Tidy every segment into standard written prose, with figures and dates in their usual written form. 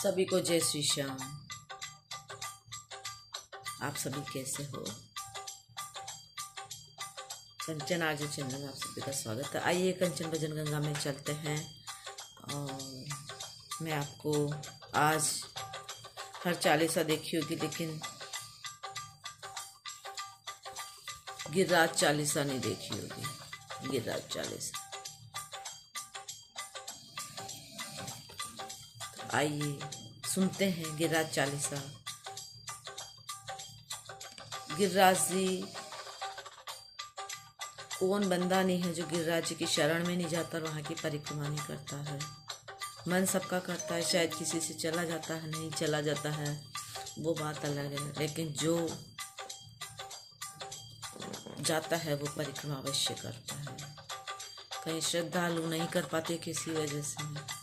सभी को जय श्री श्याम। आप सभी कैसे हो? कंचन आर्य चैनल में आप सभी का स्वागत है। आइए कंचन भजन गंगा में चलते हैं और मैं आपको आज हर चालीसा देखी होगी, लेकिन गिरिराज चालीसा नहीं देखी होगी। गिरिराज चालीसा आइए सुनते हैं गिरिराज चालीसा। गिरिराज जी, कौन बंदा नहीं है जो गिरिराज जी की शरण में नहीं जाता और वहाँ की परिक्रमा नहीं करता है। मन सबका करता है, शायद किसी से चला जाता है, नहीं चला जाता है, वो बात अलग है, लेकिन जो जाता है वो परिक्रमा अवश्य करता है। कहीं श्रद्धालु नहीं कर पाते किसी वजह से।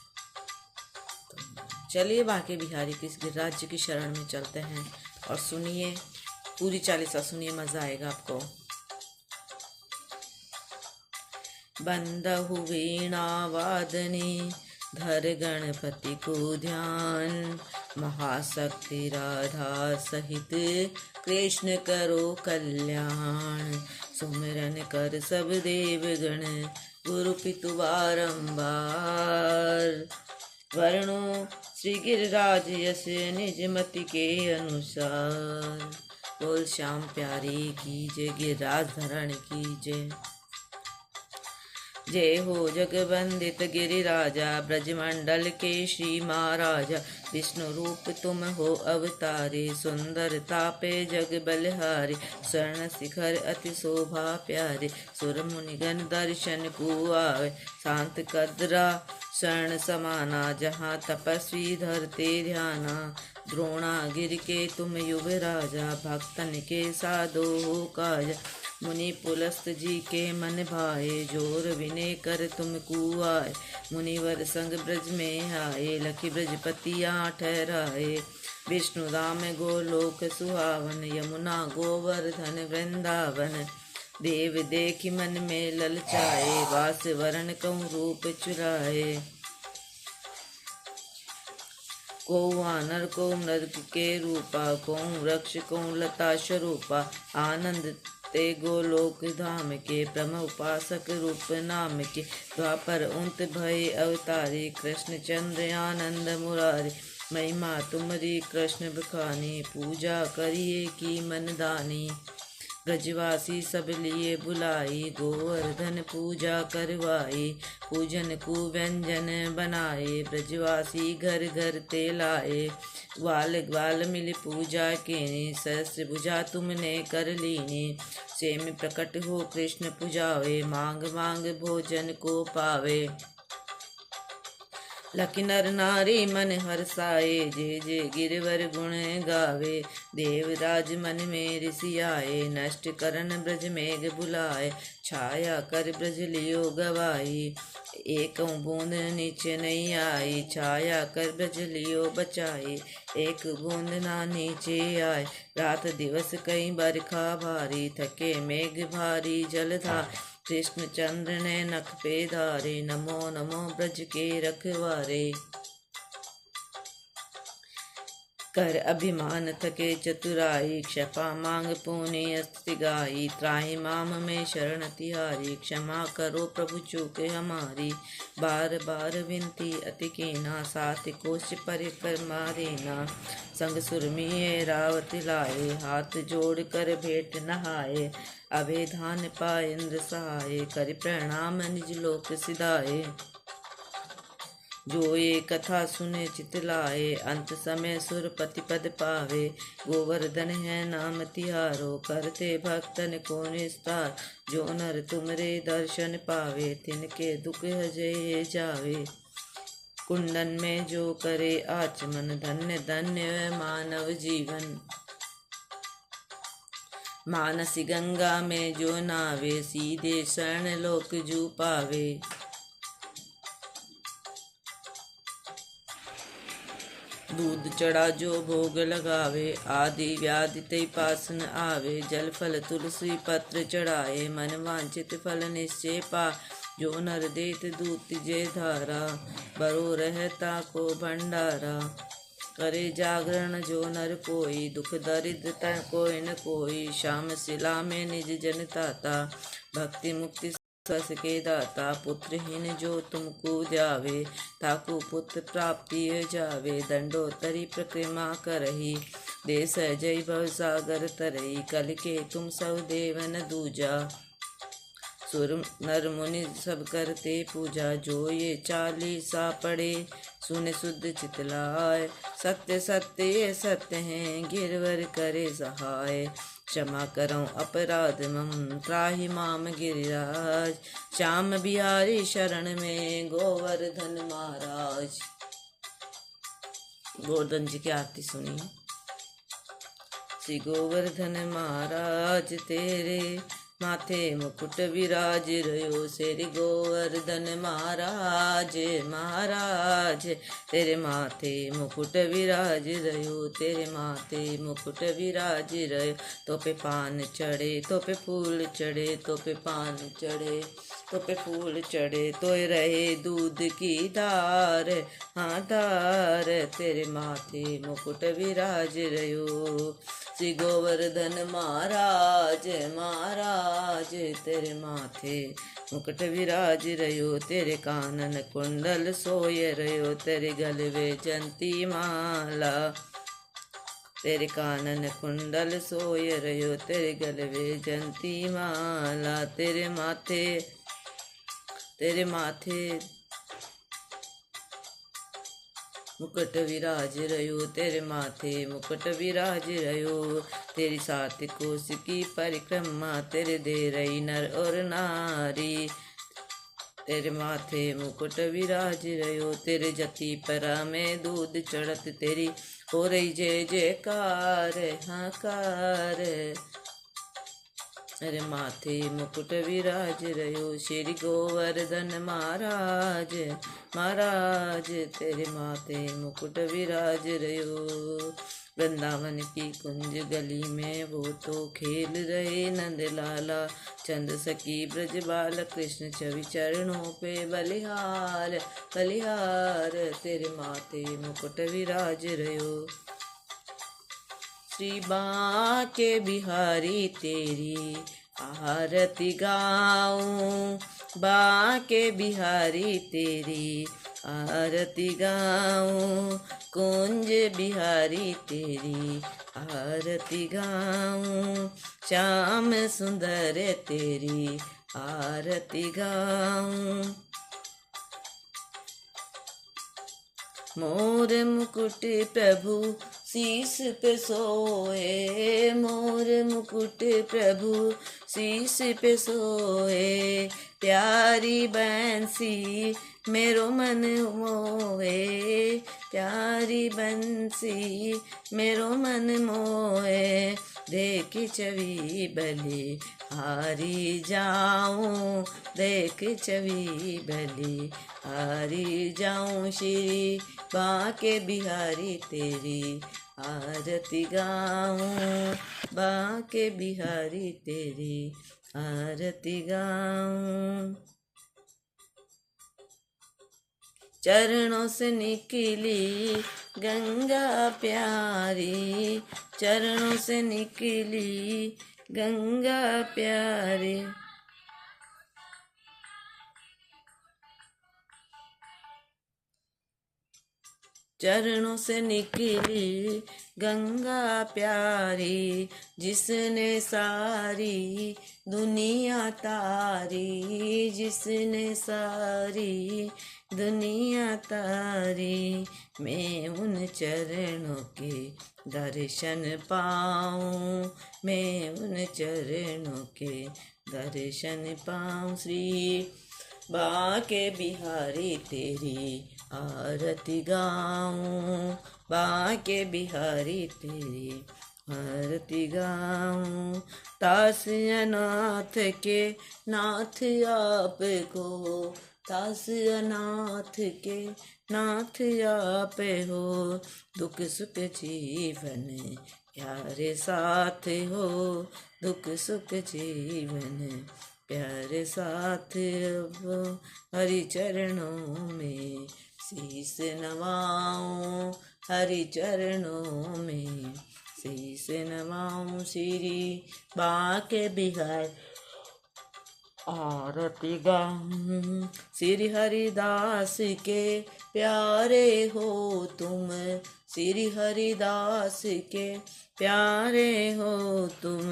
चलिए बांके बिहारी की गिरिराज जी की शरण में चलते हैं और सुनिए पूरी चालीसा, सुनिए, मजा आएगा आपको। बंदहु वीणा वादनी धर गणपति को ध्यान, महाशक्ति राधा सहित कृष्ण करो कल्याण, सुमिरन कर सब देवगण गुरु पितु बारंबार, वर्णो श्री गिरिराज यश निज मति के अनुसार। बोल श्याम प्यारी की जय, गिरिराज धरण की जय। जय हो जगवंदित गिरिराजा, ब्रजमंडल के श्री महाराजा, विष्णु रूप तुम हो अवतारे, सुंदरता पे जग बलहारे, स्वर्ण शिखर अति शोभा प्यारे, सुर मुनिगण दर्शन को आवे, शांत कदरा स्वर्ण समाना, जहाँ तपस्वी धरते ध्याना, द्रोणागिरि के तुम युग राजा, भक्तन के साधो हो काजा, मुनि पुलस्त जी के मन भाए, जोर विनय कर तुम कुआए, मुनिवर संग ब्रज में आए, लखी ब्रजपतिया ठहराए, विष्णु धाम गोलोक सुहावन, यमुना गोवर्धन वृंदावन, देव देखी मन में ललचाए, वास वरण कहूँ रूप चुराए, को वानर को नरक के रूपा, को वृक्ष को लता स्वरूपा, आनंद ते गोलोक धाम के, ब्रह्म उपासक रूप नाम के, द्वापर उन्त भय अवतारी, कृष्ण चंद्र आनंद मुरारी, महिमा तुम्हारी कृष्ण बखानी, पूजा करिए की मन दानी, ब्रजवासी सब लिए बुलाई, गोवर्धन पूजा करवाई, पूजन को व्यंजन बनाए, ब्रजवासी घर घर ते लाए, ग्वाल ग्वाल मिल पूजा केने, सहस्र भुजा तुमने कर लीने, सेम प्रकट हो कृष्ण पुजावे, मांग मांग भोजन को पावे, लखी नर नारी मन हर्षाए, जे जे गिरवर गुण गावे, देवराज मन में ऋषि आए, नष्ट करन ब्रज मेघ बुलाए, छाया कर ब्रज लियो गवाई, एक बूंद नीचे नहीं आई, छाया कर ब्रज लियो बचाई, एक बूंद ना नीचे आए, रात दिवस कई बरखा भारी, थके मेघ भारी जलधार, कृष्ण चंद्र ने नख पे धारे, नमो नमो ब्रज के रखवारे, कर अभिमान थके चतुराई, क्षपा मांग पुनि अस्ति गाई, त्राहि माम में शरण तिहारी, क्षमा करो प्रभु चूक हमारी, बार बार विनती अति कीना, साथ कोश परिक्रमा देना, संग सुरमिये रावत लाए, हाथ जोड़ कर भेंट नहाए, अभय धान पाए इंद्र सहाय, कर प्रणाम निज लोक सिधाए, जो ये कथा सुने चित लाए, अंत समय सुरपति पद पावे, गोवर्धन है नाम तिहारो, करते भक्तन को निस्तार, जो नर तुमरे दर्शन पावे, तिनके दुख हजे जावे, कुंडन में जो करे आचमन, धन्य धन्य मानव जीवन, मानसी गंगा में जो नावे, सीधे शरण लोक जू पावे, दूध चढ़ा जो भोग लगावे, आदि व्याधि ते पासन आवे, जल फल तुलसी पत्र चढ़ाए, मन वांछित फल निश्चय पा, जो नर देत दूत जे धारा, बरो रहता को भंडारा, करे जागरण जो नर कोई, दुख दरिद्र तन कोई न कोई। श्याम शिला में निज जन ताता, भक्ति मुक्ति सस के दाता। पुत्रहीन जो तुमको जावे, ताकू पुत्र प्राप्ति जावे। दंडोतरी प्रक्रिमा करही, देश जय भव सागर तरही। कल के तुम सब देवन दूजा, सुर नर मुनि सब करते पूजा। जो ये चालीसा पढ़े, सुन शुद्ध चितलाय। सत्य सत्य ये सत्य हैं, गिरवर करे सहाय। क्षमा करो अपराध मम, त्राहि माम गिरिराज। श्याम बिहारी शरण में, गोवर्धन महाराज। गोवर्धन जी की आरती सुनिए। श्री गोवर्धन महाराज तेरे माथे मुकुट विराज रयो। श्री गोवर्धन महाराज महाराज, तेरे माथे मुकुट विराज रयो। तेरे माथे मुकुट विराज रयो। तो पे पान चढ़े, तो पे फूल चढ़े, तो पे पान चढ़े, तो पे फूल चढ़े। तो रहे दूध की धार, हाँ धार। तेरे माथे मुकुट विराज रयो। श्री गोवर्धन महाराज महाराज, तेरे माथे मुकुट विराज रयो। तेरे कानन कुंडल सोय रयो। तेरे गलवे जंती माला, तेरे कानन कुंडल सोय रयो। तेरे गलवे जंती माला। तेरे माथे मुकुट विराज रयो। तेरे माथे मुकुट विराज रयो। तेरी 7 कोस की परिक्रमा, तेरे दे रही नर और नारी। तेरे माथे मुकुट विराज रयो। तेरे जति परा में दूध चढ़त, तेरी हो रही जय जयकार हाकार। तेरे माथे मुकुट विराज रयो। श्री गोवर्धन महाराज महाराज, तेरे माथे मुकुट विराज रयो। वृंदावन की कुंज गली में वो तो खेल रहे नंद लाला। चंद सखी ब्रज बाल कृष्ण छवि चरणों पे बलिहार बलिहार। तेरे माथे मुकुट विराज रयो। श्री बांके बिहारी तेरी आरती गाऊं। बांके बिहारी तेरी आरती गाऊं। कुंज बिहारी तेरी आरती गाऊं। श्याम सुंदर तेरी आरती गाऊं। मोर मुकुट प्रभु शीस पे सोए। मोर मुकुट प्रभु शीस पे सोए। प्यारी बंसी मेरो मन मोहे। प्यारी बंसी मेरो मन मोहे। देख छवि भली हारी जाऊं। देख छवि भली हारी जाऊं। श्री बांके बिहारी तेरी आरती गाऊं। बांके बिहारी तेरी आरती गाऊं। चरणों से निकली गंगा प्यारी। चरणों से निकली गंगा प्यारी। चरणों से निकली गंगा प्यारी। जिसने सारी दुनिया तारी। जिसने सारी दुनिया तारी। मैं उन चरणों के दर्शन पाऊं। मैं उन चरणों के दर्शन पाऊं। श्री बांके बिहारी तेरी आरती गाऊं। बांके बिहारी तेरी आरती गाऊं। दास अनाथ के नाथ आप को। दास अनाथ के नाथ आप हो। दुख सुख जीवन प्यारे साथ हो। दुख सुख जीवन प्यारे साथ। अब हरि चरणों में शीस नवाऊं। हरि चरणों में शीस नवाऊं श्री बांके बिहार आरती गाऊं। श्री हरिदास के प्यारे हो तुम, श्री हरिदास के प्यारे हो तुम,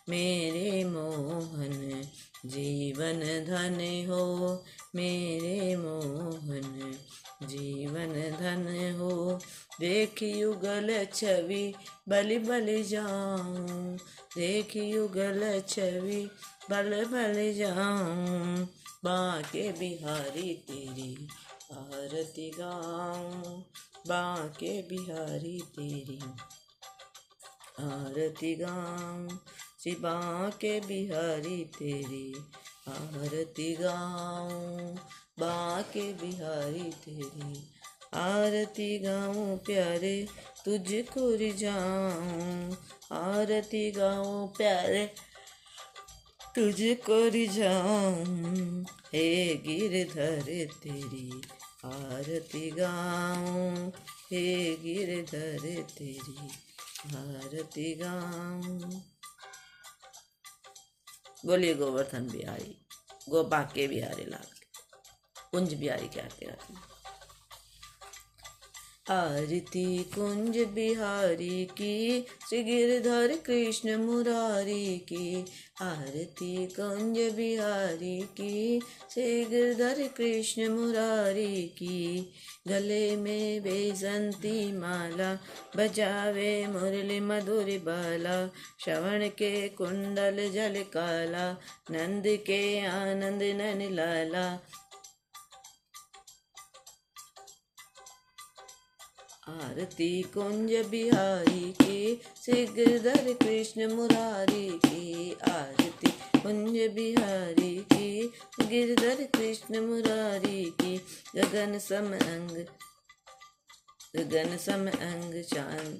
मेरे मोहन जीवन धन हो, मेरे मोहन जीवन धन हो। देख युगल छवि बलि बलि जाऊं, देख युगल छवि बल बल जाऊं, बांके बिहारी तेरी आरती गाऊं, बांके बिहारी तेरी आरती गाऊं, श्री बांके बिहारी तेरी आरती गाऊं, बांके बिहारी तेरी आरती गाऊं। प्यारे तुझको रिझाऊं, आरती गाऊं प्यारे तुझको रिझाऊं, हे गिरधर तेरी आरती गाऊं, हे गिरधर तेरी आरती गाऊं। बोलिए गोवर्धन बिहारी, बांके बिहारी लाल, कुंज बिहारी की आरती गाती हूँ। आरती कुंज बिहारी की, श्री गिरधर कृष्ण मुरारी की, आरती कुंज बिहारी की, श्री गिरधर कृष्ण मुरारी की। गले में बेसंती माला, बजावे मुरली मधुर बाला, श्रवण के कुंडल जल काला, नंद के आनंद नन लाला। आरती कुंज बिहारी की, श्री गिरधर कृष्ण मुरारी की, आरती कुंज बिहारी की, गिरधर कृष्ण मुरारी की। गगन सम अंग, गगन सम अंग चांद,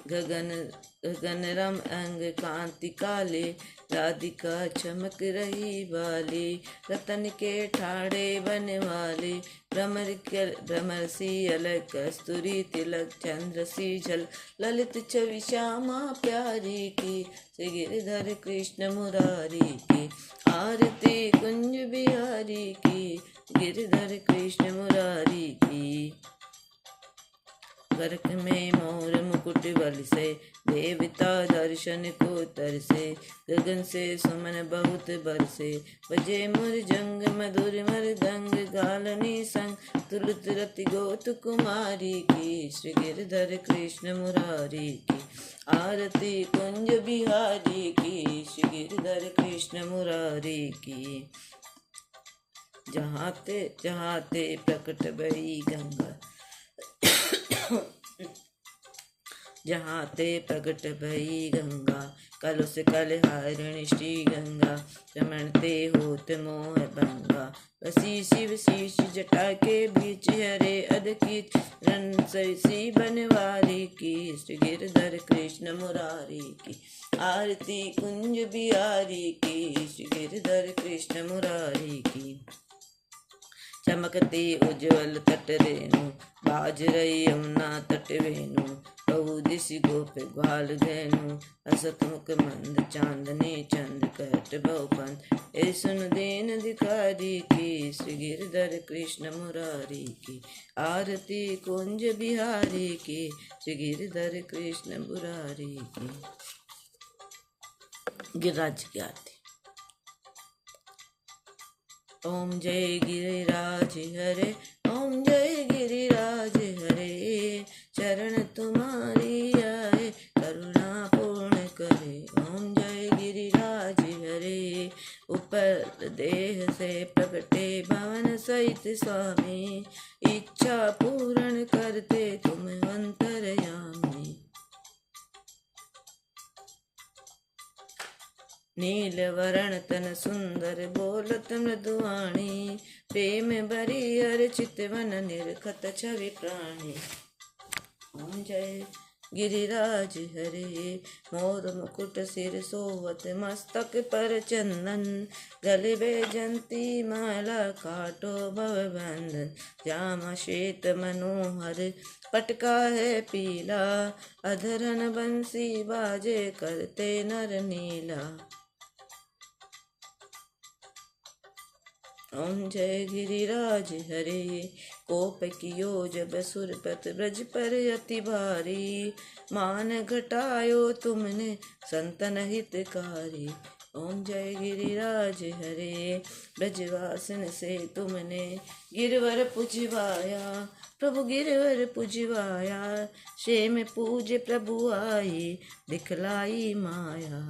गगन रम अंग कांति काले, राधिका चमक रही बाली, रतन के ठाड़े बन वाले, भ्रमर सी अलग कस्तूरी तिलक, चंद्र सी झल ललित छवि श्यामा प्यारी की, श्री गिरधर कृष्ण मुरारी की। आरती कुंज बिहारी की, गिरधर कृष्ण मुरारी की। गर्क में मोर मुकुट बल से, देवता दर्शन को तरसे, गगन से सुमन बहुत बरसे, बजे मृदंग मधुर मृदंग, गालनी संग तुलत रति गोत कुमारी की, श्री गिरधर कृष्ण मुरारी की। आरती कुंज बिहारी की, श्री गिरधर कृष्ण मुरारी की। जहाँ ते प्रकट भई गंगा, जहाँ ते प्रकट भई गंगा, कलुष कलहारिणी श्री गंगा, रमण ते होत मोह भंगा। बसी शिव शीश जटा के बीच, हरे अदकित रन सी बनवारी की, श्री गिरधर कृष्ण मुरारी की। आरती कुंज बिहारी की, श्री गिरधर कृष्ण मुरारी की। चमकती उज्ज्वल तट रेणु, बाज रही यमुना तट वेणु, बहु दिशि गोप ग्वाल धेनु, असत मुख मंद चांदनी चंद, कहत बहुपंथ ए सुन दीन धिकारी की, श्री गिरधर कृष्ण मुरारी की। आरती कुंज बिहारी की, श्री गिरधर कृष्ण मुरारी की। गिरिराज की आरती। ओम जय गिरिराज हरे, ओम जय गिरिराज हरे, चरण तुम्हारी आए करुणा पूर्ण करे। ओम जय गिरिराज हरे, ऊपर देह से प्रगटे भवन सहित स्वामी, इच्छा पूर्ण करते तुम अंतर्यामी। नील वरण तन सुंदर बोलत मृदुवाणी, प्रेम भरी हर चितवन निरखत छवि प्राणी। ओम जय गिरिराज हरे। मोर मुकुट सिर सोवत मस्तक पर चंदन, गले बैजंती माला काटो भव बंधन। जामा श्वेत मनोहर पटका है पीला, अधरन बंसी बाजे करते नर नीला। ओम जय गिरिराज हरे। कोप कियो जब सुरपत ब्रज पर अति भारी, मान घटायो तुमने संतन हितकारी। ओम जय गिरिराज हरे। ब्रजवासन से तुमने गिरवर पुजवाया, प्रभु गिरवर पुजवाया। शेम पूज प्रभु आए, दिखलाई माया।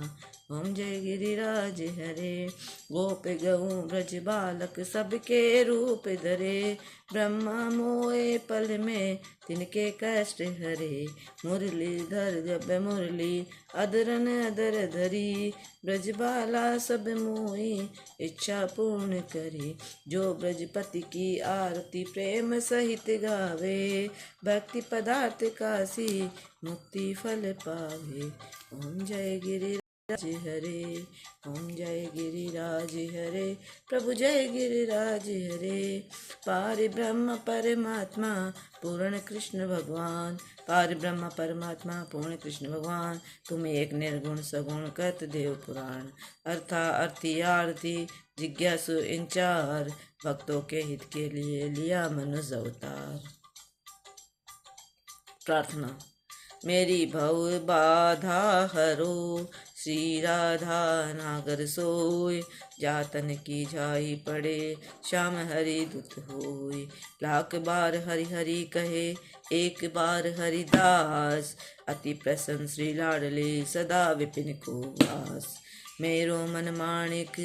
ओम जय गिरिराज हरे। गोप गऊ ब्रज बालक सबके रूप धरे, ब्रह्मा मोए पल में तिनके कष्ट हरे। मुरलीधर जब मुरली अदरन अदर धरी, ब्रज बाला सब मोई इच्छा पूर्ण करी। जो ब्रजपति की आरती प्रेम सहित गावे, भक्ति पदार्थ कासी मुक्ति फल पावे। ओम जय गिरिराज हरे। ओम जय गिरिराज हरे। प्रभु जय गिरिराज हरे। पार ब्रह्म परमात्मा पूर्ण कृष्ण भगवान, पार ब्रह्म परमात्मा पूर्ण कृष्ण भगवान। तुम एक निर्गुण सगुण कत देव पुराण, अर्था अर्थी आरती जिज्ञासु इन चार। भक्तों के हित के लिए लिया मनुष्य अवतार। प्रार्थना। मेरी भव बाधा हरो, श्री राधा नागर सोय। जातन की झाई पड़े, श्याम हरि दुत होय। लाख बार हरि हरि कहे, एक बार हरिदास। अति प्रसन्न श्री लाडले, सदा विपिन को वास। मेरो मन माणिक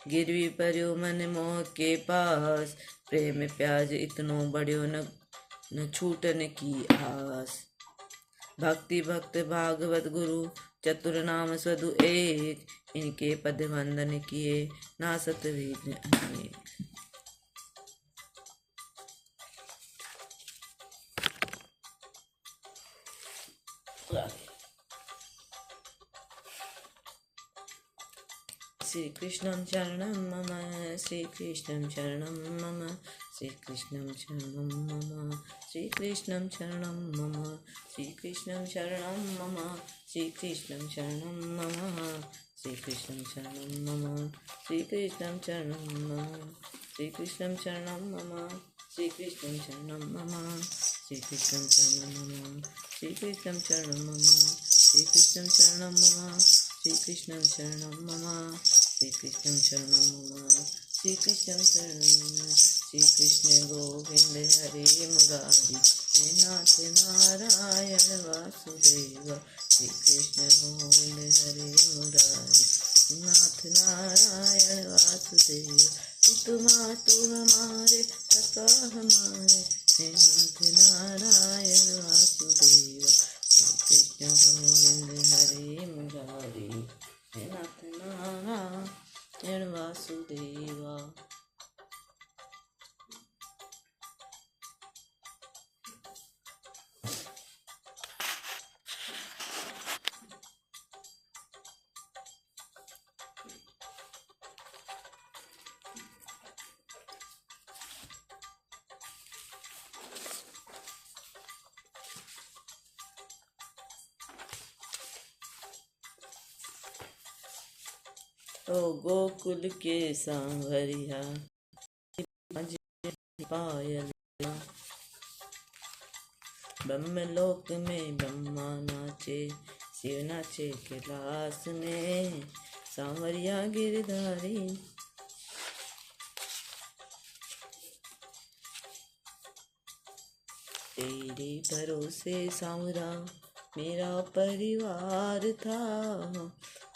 गिरवी पर्यो, मन मोह के पास। प्रेम प्याज इतनो बढ़्यो, न छूटन की आस। भक्ति भक्त भागवत गुरु, चतुर नाम सदु एक। इनके पद वंदन किए, नासत विघ्न अनेक। श्री कृष्णं शरणं मम, श्री कृष्णं शरणं मम, श्री कृष्णं शरणं मम, श्री कृष्णं शरणं मम, श्री कृष्णं शरणं मम, श्री कृष्णं शरणं मम, श्री कृष्णं शरणं मम, श्री कृष्णं शरणं मम, श्री कृष्णं शरणं मम, श्री कृष्णं शरणं मम, श्री कृष्णं शरणं मम, श्री कृष्णं शरणं मम, श्री कृष्णं शरणं मम, श्री कृष्णं शरणं मम, श्री कृष्णं शरणं मम, श्री कृष्णं शरणं। श्री कृष्ण गोविंद हरे मुरारी, हे नाथ नारायण वासुदेव। श्री कृष्ण गोविंद हरे मुरारी, नाथ नारायण वासुदेव। तुम हमारे सका हमारे, हे नाथ नारायण वासुदेव। श्री कृष्ण गोविंद हरे मुरारी, हे नाथ नारायण वासुदेवा। ओ गोकुल के सांवरिया, पायल ब्रह्मलोक में ब्रह्मा नाचे, शिव नाचे कैलाश में। सांवरिया गिरधारी तेरे भरोसे सांवरा मेरा परिवार था,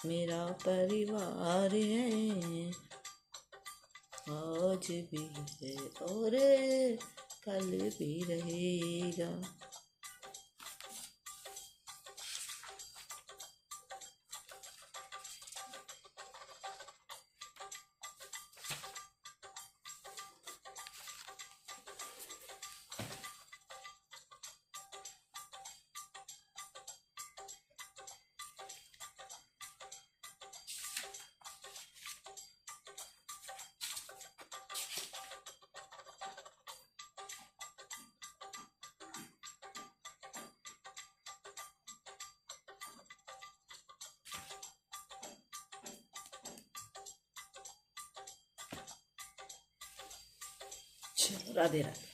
मेरा परिवार है आज भी है और कल भी रहेगा। अच्छा, राधे राधे।